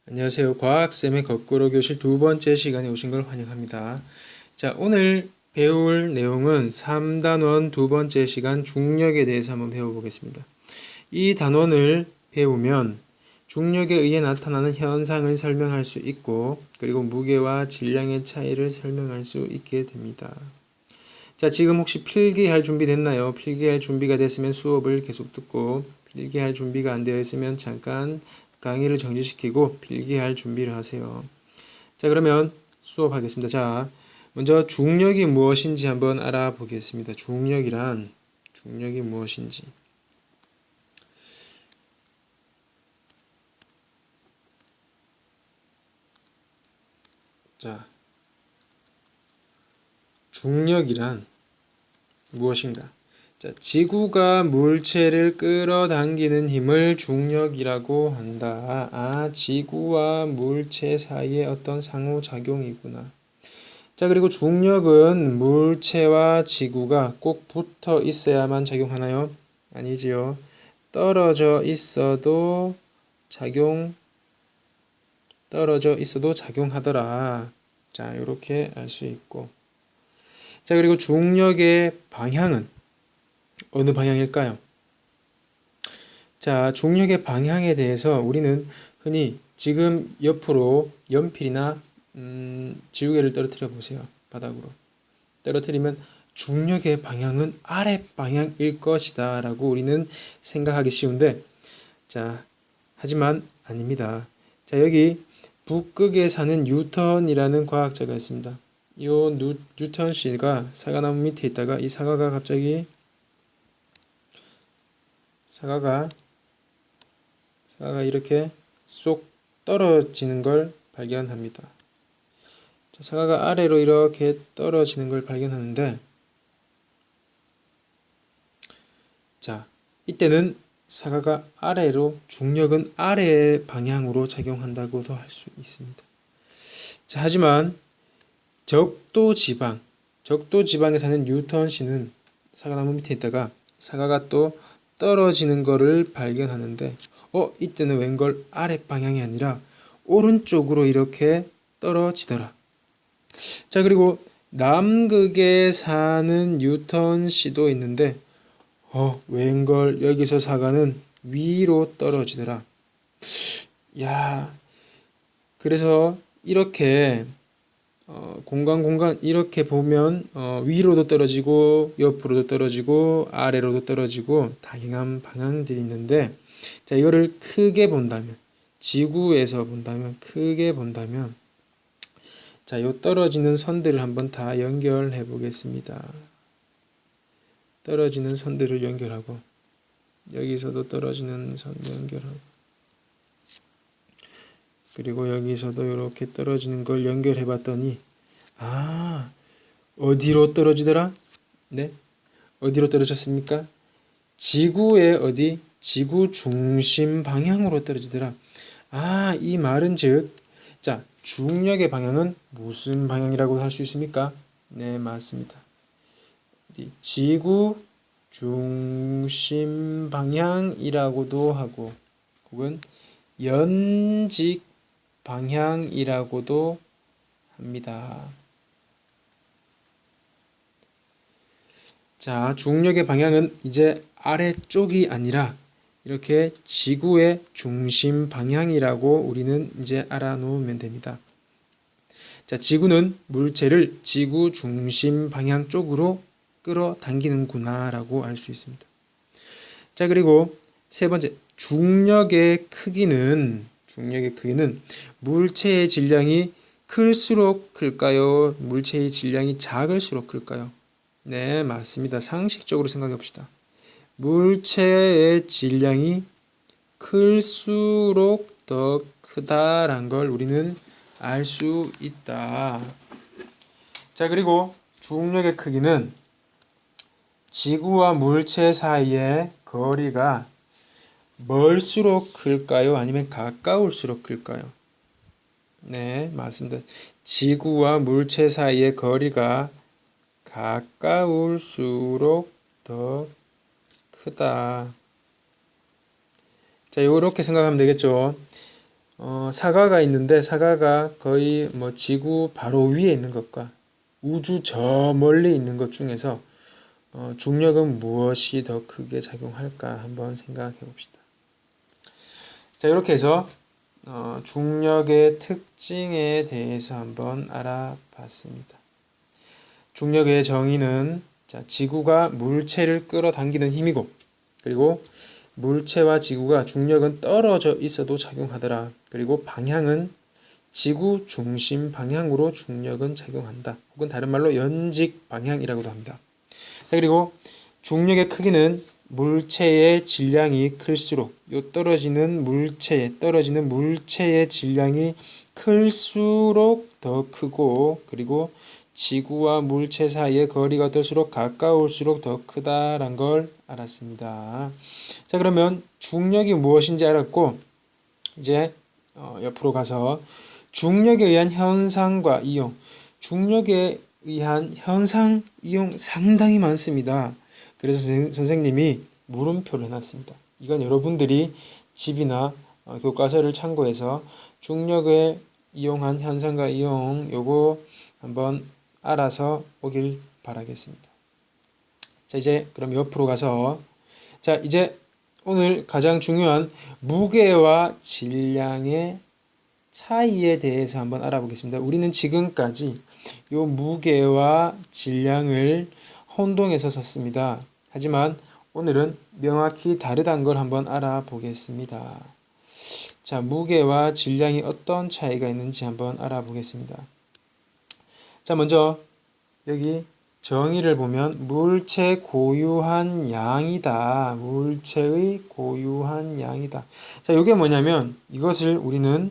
안녕하세요. 과학쌤의 거꾸로 교실 두 번째 시간에 오신 걸 환영합니다. 자, 오늘 배울 내용은 3단원 두 번째 시간 중력에 대해서 한번 배워보겠습니다. 이 단원을 배우면 중력에 의해 나타나는 현상을 설명할 수 있고, 그리고 무게와 질량의 차이를 설명할 수 있게 됩니다. 자, 지금 혹시 필기할 준비 됐나요? 필기할 준비가 됐으면 수업을 계속 듣고, 필기할 준비가 안 되어 있으면 잠깐 강의를 정지시키고 필기할 준비를 하세요. 자, 그러면 수업하겠습니다. 자, 먼저 중력이 무엇인지 한번 알아보겠습니다. 중력이 무엇인지. 자, 중력이란 무엇인가? 자, 지구가 물체를 끌어당기는 힘을 중력이라고 한다. 아, 지구와 물체 사이의 어떤 상호작용이구나. 자, 그리고 중력은 물체와 지구가 꼭 붙어 있어야만 작용하나요? 아니지요. 떨어져 있어도 작용하더라. 자, 이렇게 알 수 있고. 자, 그리고 중력의 방향은 어느 방향일까요? 자, 중력의 방향에 대해서 우리는 흔히 지금 옆으로 연필이나 지우개를 떨어뜨려 보세요. 바닥으로. 떨어뜨리면 중력의 방향은 아래 방향일 것이다 라고 우리는 생각하기 쉬운데, 자, 하지만 아닙니다. 자, 여기 북극에 사는 뉴턴이라는 과학자가 있습니다. 이 뉴턴 씨가 사과나무 밑에 있다가 이 사과가 갑자기 사과가 이렇게 쏙 떨어지는 걸 발견합니다. 자, 사과가 아래로 이렇게 떨어지는 걸 발견하는데, 자, 이때는 사과가 아래로, 중력은 아래 방향으로 작용한다고도 할 수 있습니다. 자, 하지만 적도 지방에 사는 뉴턴 씨는 사과나무 밑에 있다가 사과가 또 떨어지는 거를 발견하는데, 이때는 웬걸 아래 방향이 아니라 오른쪽으로 이렇게 떨어지더라. 자, 그리고 남극에 사는 뉴턴 씨도 있는데, 웬걸 여기서 사과는 위로 떨어지더라. 야, 그래서 이렇게 공간 이렇게 보면 위로도 떨어지고 옆으로도 떨어지고 아래로도 떨어지고 다양한 방향들이 있는데, 자, 이거를 크게 본다면, 지구에서 본다면, 크게 본다면, 자, 요 떨어지는 선들을 한번 다 연결해 보겠습니다. 떨어지는 선들을 연결하고, 여기서도 떨어지는 선 연결하고, 그리고 여기서도 이렇게 떨어지는 걸 연결해 봤더니, 아, 어디로 떨어지더라? 네? 어디로 떨어졌습니까? 지구의 어디? 지구 중심 방향으로 떨어지더라. 아, 이 말은 즉, 자, 중력의 방향은 무슨 방향이라고 할 수 있습니까? 네, 맞습니다. 지구 중심 방향이라고도 하고, 혹은 연직 방향이라고도 합니다. 자, 중력의 방향은 이제 아래쪽이 아니라 이렇게 지구의 중심 방향이라고 우리는 이제 알아놓으면 됩니다. 자, 지구는 물체를 지구 중심 방향 쪽으로 끌어당기는구나 라고 알 수 있습니다. 자, 그리고 세 번째, 중력의 크기는 물체의 질량이 클수록 클까요? 물체의 질량이 작을수록 클까요? 네, 맞습니다. 상식적으로 생각해 봅시다. 물체의 질량이 클수록 더 크다란 걸 우리는 알 수 있다. 자, 그리고 중력의 크기는 지구와 물체 사이의 거리가 멀수록 클까요? 아니면 가까울수록 클까요? 네, 맞습니다. 지구와 물체 사이의 거리가 가까울수록 더 크다. 자, 이렇게 생각하면 되겠죠. 사과가 있는데 사과가 거의 뭐 지구 바로 위에 있는 것과 우주 저 멀리 있는 것 중에서 중력은 무엇이 더 크게 작용할까 한번 생각해 봅시다. 자, 이렇게 해서 중력의 특징에 대해서 한번 알아봤습니다. 중력의 정의는 자, 지구가 물체를 끌어당기는 힘이고 그리고 물체와 지구가 중력은 떨어져 있어도 작용하더라. 그리고 방향은 지구 중심 방향으로 중력은 작용한다. 혹은 다른 말로 연직 방향이라고도 합니다. 자, 그리고 중력의 크기는 물체의 질량이 클수록 떨어지는 물체의 질량이 클수록 더 크고 그리고 지구와 물체 사이의 거리가 어떨수록 가까울수록 더 크다란 걸 알았습니다. 자, 그러면 중력이 무엇인지 알았고 이제 옆으로 가서 중력에 의한 현상과 이용, 중력에 의한 현상, 이용 상당히 많습니다. 그래서 선생님이 물음표를 해놨습니다. 이건 여러분들이 집이나 교과서를 참고해서 중력에 이용한 현상과 이용 요거 한번 알아서 오길 바라겠습니다. 자, 이제 그럼 옆으로 가서 자, 이제 오늘 가장 중요한 무게와 질량의 차이에 대해서 한번 알아보겠습니다. 우리는 지금까지 이 무게와 질량을 혼동해서 썼습니다. 하지만 오늘은 명확히 다르다는 걸 한번 알아보겠습니다. 자, 무게와 질량이 어떤 차이가 있는지 한번 알아보겠습니다. 자, 먼저 여기 정의를 보면 물체 고유한 양이다. 물체의 고유한 양이다. 자, 이게 뭐냐면 이것을 우리는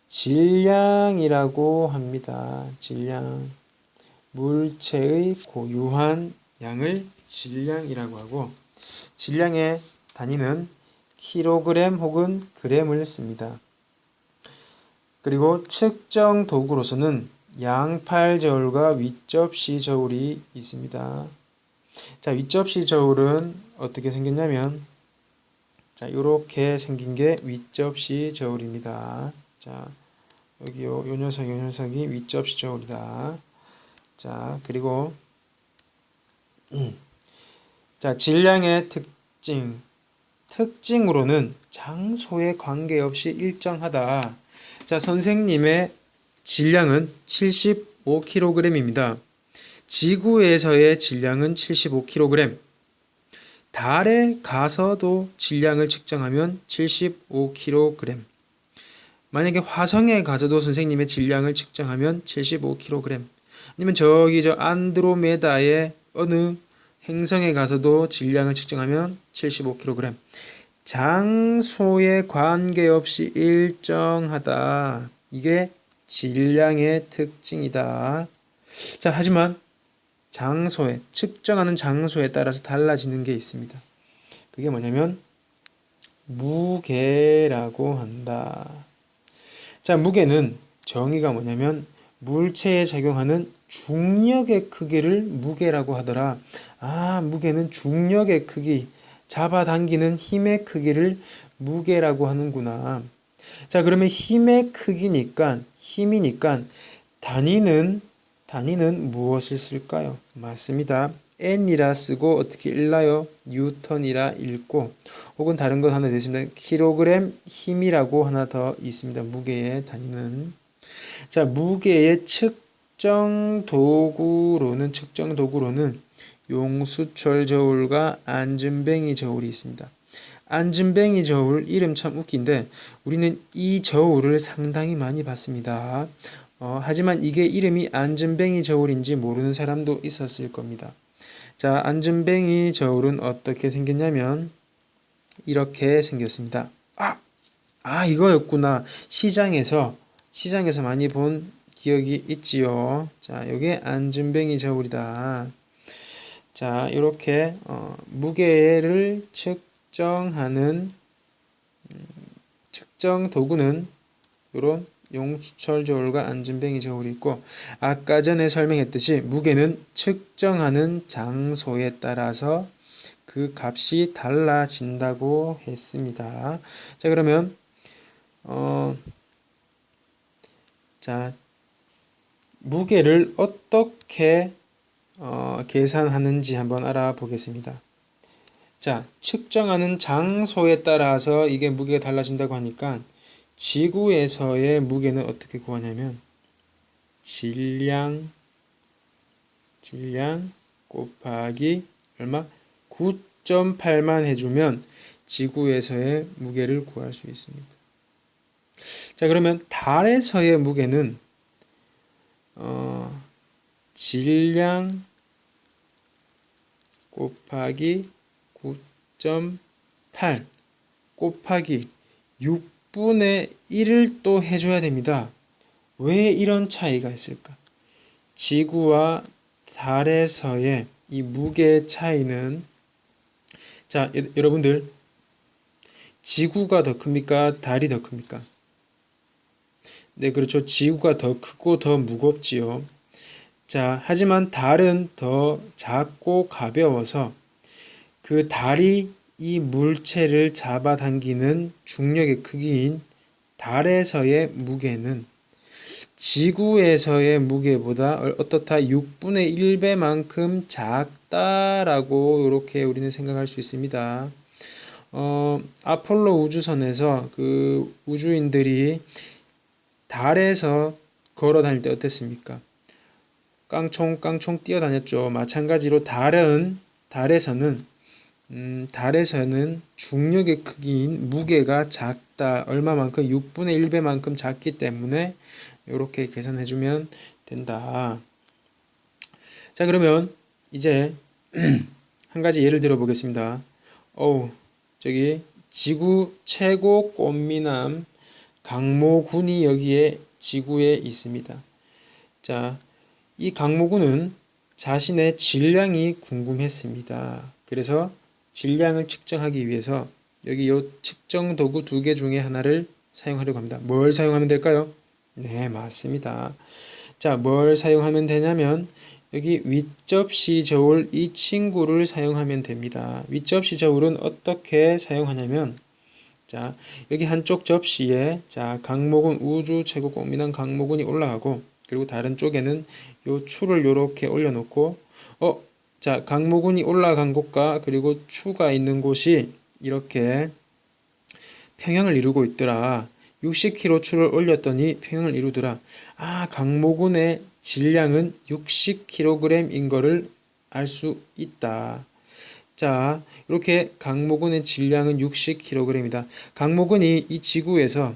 질량이라고 합니다. 질량. 물체의 고유한 양을 질량이라고 하고 질량의 단위는 킬로그램 혹은 그램을 씁니다. 그리고 측정 도구로서는 양팔 저울과 윗접시 저울이 있습니다. 자, 윗접시 저울은 어떻게 생겼냐면 자, 요렇게 생긴 게 윗접시 저울입니다. 자, 여기 요 녀석이 윗접시 저울이다. 자, 그리고 자, 질량의 특징으로는 장소에 관계없이 일정하다. 자, 선생님의 질량은 75kg입니다. 지구에서의 질량은 75kg. 달에 가서도 질량을 측정하면 75kg. 만약에 화성에 가서도 선생님의 질량을 측정하면 75kg. 아니면 저기 저 안드로메다의 어느 행성에 가서도 질량을 측정하면 75kg. 장소에 관계없이 일정하다. 이게 질량의 특징이다. 자, 하지만 측정하는 장소에 따라서 달라지는 게 있습니다. 그게 뭐냐면 무게라고 한다. 자, 무게는 정의가 뭐냐면 물체에 작용하는 중력의 크기를 무게라고 하더라. 아, 무게는 중력의 크기, 잡아당기는 힘의 크기를 무게라고 하는구나. 자, 그러면 힘의 크기니까 힘이니까 단위는 무엇을 쓸까요? 맞습니다. N이라 쓰고 어떻게 읽나요? 뉴턴이라 읽고 혹은 다른 것 하나 더 있습니다. 킬로그램 힘이라고 하나 더 있습니다. 무게의 단위는 자, 무게의 측정 도구로는 용수철 저울과 안전뱅이 저울이 있습니다. 안전뱅이 저울 이름 참 웃긴데 우리는 이 저울을 상당히 많이 봤습니다. 하지만 이게 이름이 안전뱅이 저울인지 모르는 사람도 있었을 겁니다. 자, 안전뱅이 저울은 어떻게 생겼냐면 이렇게 생겼습니다. 이거였구나. 시장에서 많이 본 기억이 있지요. 자, 이게 안전뱅이 저울이다. 자, 이렇게 무게를 측정하는 측정 도구는 이런 용수철 저울과 안전뱅이 저울이 있고 아까 전에 설명했듯이 무게는 측정하는 장소에 따라서 그 값이 달라진다고 했습니다. 자, 그러면 자, 무게를 어떻게 계산하는지 한번 알아보겠습니다. 자, 측정하는 장소에 따라서 이게 무게가 달라진다고 하니까 지구에서의 무게는 어떻게 구하냐면 질량 곱하기 얼마? 9.8만 해주면 지구에서의 무게를 구할 수 있습니다. 자, 그러면 달에서의 무게는 질량 곱하기 9.8 곱하기 6분의 1을 또 해줘야 됩니다. 왜 이런 차이가 있을까? 지구와 달에서의 이 무게 차이는, 자, 여러분들, 지구가 더 큽니까? 달이 더 큽니까? 네, 그렇죠. 지구가 더 크고 더 무겁지요. 자, 하지만 달은 더 작고 가벼워서 그 달이 이 물체를 잡아당기는 중력의 크기인 달에서의 무게는 지구에서의 무게보다 어떻다? 6분의 1배만큼 작다라고 이렇게 우리는 생각할 수 있습니다. 아폴로 우주선에서 그 우주인들이 달에서 걸어 다닐 때 어땠습니까? 깡총 뛰어다녔죠. 마찬가지로 달에서는 중력의 크기인 무게가 작다. 얼마만큼? 6분의 1배만큼 작기 때문에 이렇게 계산해주면 된다. 자, 그러면 이제 한 가지 예를 들어 보겠습니다. 저기 지구 최고 꽃미남 강모군이 여기에 지구에 있습니다. 자, 이 강모군은 자신의 질량이 궁금했습니다. 그래서 질량을 측정하기 위해서 여기 요 측정 도구 2개 중에 하나를 사용하려고 합니다. 뭘 사용하면 될까요? 네, 맞습니다. 자, 뭘 사용하면 되냐면 여기 윗접시 저울 이 친구를 사용하면 됩니다. 윗접시 저울은 어떻게 사용하냐면, 자, 여기 한쪽 접시에 자, 강모군 우주 최고 꽃미남 강모군이 올라가고, 그리고 다른 쪽에는 요 추를 요렇게 올려놓고, 자, 강모군이 올라간 곳과 그리고 추가 있는 곳이 이렇게 평형을 이루고 있더라. 60kg 추를 올렸더니 평형을 이루더라. 강모군의 질량은 60kg인 거를 알 수 있다. 자, 이렇게 강모군의 질량은 60kg이다. 강모군이 이 지구에서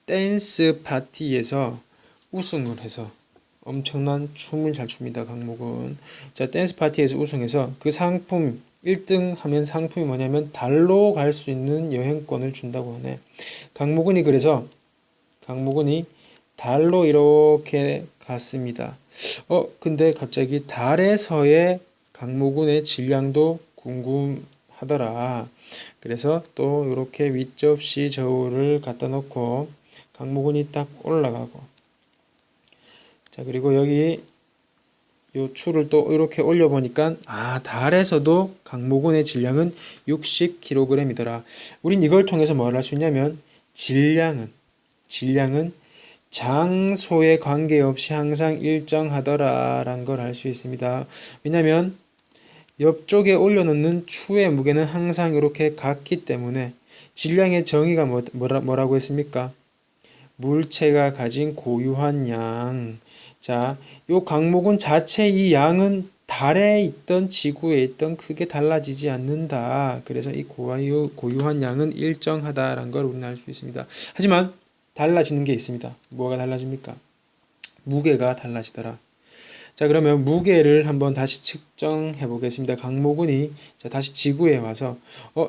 댄스 파티에서 우승을 해서 엄청난 춤을 잘 춥니다. 강모군. 자, 댄스 파티에서 우승해서 그 상품 1등 하면 상품이 뭐냐면 달로 갈 수 있는 여행권을 준다고 하네. 강모군이 달로 이렇게 갔습니다. 근데 갑자기 달에서의 강모군의 질량도 궁금하더라. 그래서 또 이렇게 윗접시 저울을 갖다 놓고 강모군이 딱 올라가고, 자, 그리고 여기 요 추를 또 이렇게 올려보니까 달에서도 강모군의 질량은 60kg이더라. 우린 이걸 통해서 뭘 할 수 있냐면 질량은 장소에 관계없이 항상 일정하더라라는 걸 알 수 있습니다. 왜냐면 옆쪽에 올려놓는 추의 무게는 항상 이렇게 같기 때문에 질량의 정의가 뭐라고 했습니까? 물체가 가진 고유한 양. 자, 요 강모군 자체 이 양은 달에 있던 지구에 있던 크게 달라지지 않는다. 그래서 이 고유한 양은 일정하다라는 걸 우리는 알 수 있습니다. 하지만 달라지는 게 있습니다. 뭐가 달라집니까? 무게가 달라지더라. 자, 그러면 무게를 한번 다시 측정해 보겠습니다. 강모군이 자, 다시 지구에 와서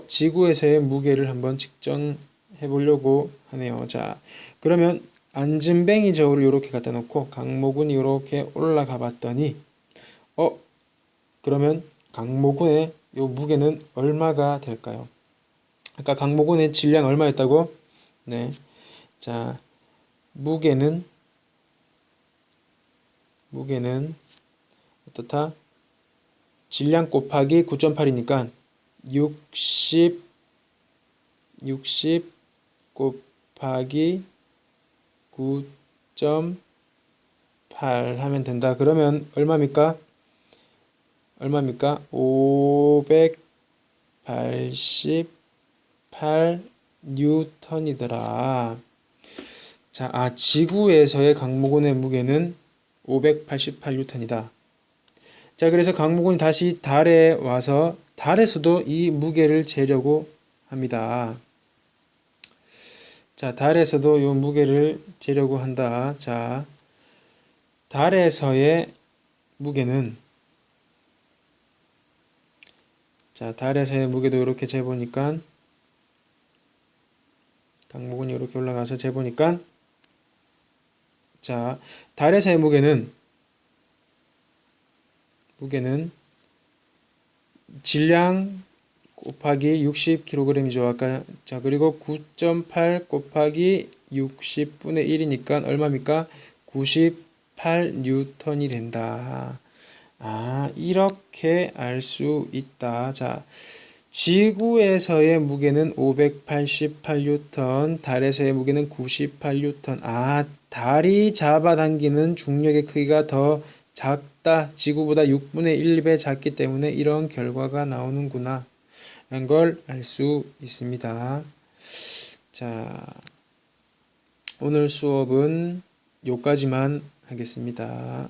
지구에서의 무게를 한번 측정해 보려고 하네요. 자, 그러면 안전뱅이 저울을 이렇게 갖다 놓고 강모군이 이렇게 올라가 봤더니 그러면 강모군의 요 무게는 얼마가 될까요? 아까 강모군의 질량 얼마였다고? 네. 자, 무게는 어떻다? 질량 곱하기 9.8이니까 60 곱하기 곱하기 9.8 하면 된다. 그러면 얼마입니까? 588 뉴턴이더라. 자, 지구에서의 강모근의 무게는 588 뉴턴이다. 자, 그래서 강모근이 다시 달에 와서 달에서도 이 무게를 재려고 합니다. 자, 달에서도 이 무게를 재려고 한다. 자, 달에서의 무게는 무게도 이렇게 재보니까 강모근이 이렇게 올라가서 재보니까 자, 달에서의 무게는 질량 곱하기 60kg이죠. 아까. 자, 그리고 9.8 곱하기 60분의 1이니까 얼마입니까? 98 뉴턴이 된다. 이렇게 알 수 있다. 자, 지구에서의 무게는 588 뉴턴, 달에서의 무게는 98 뉴턴. 달이 잡아당기는 중력의 크기가 더 작다. 지구보다 6분의 1배 작기 때문에 이런 결과가 나오는구나. 라는 걸 알 수 있습니다. 자, 오늘 수업은 여기까지만 하겠습니다.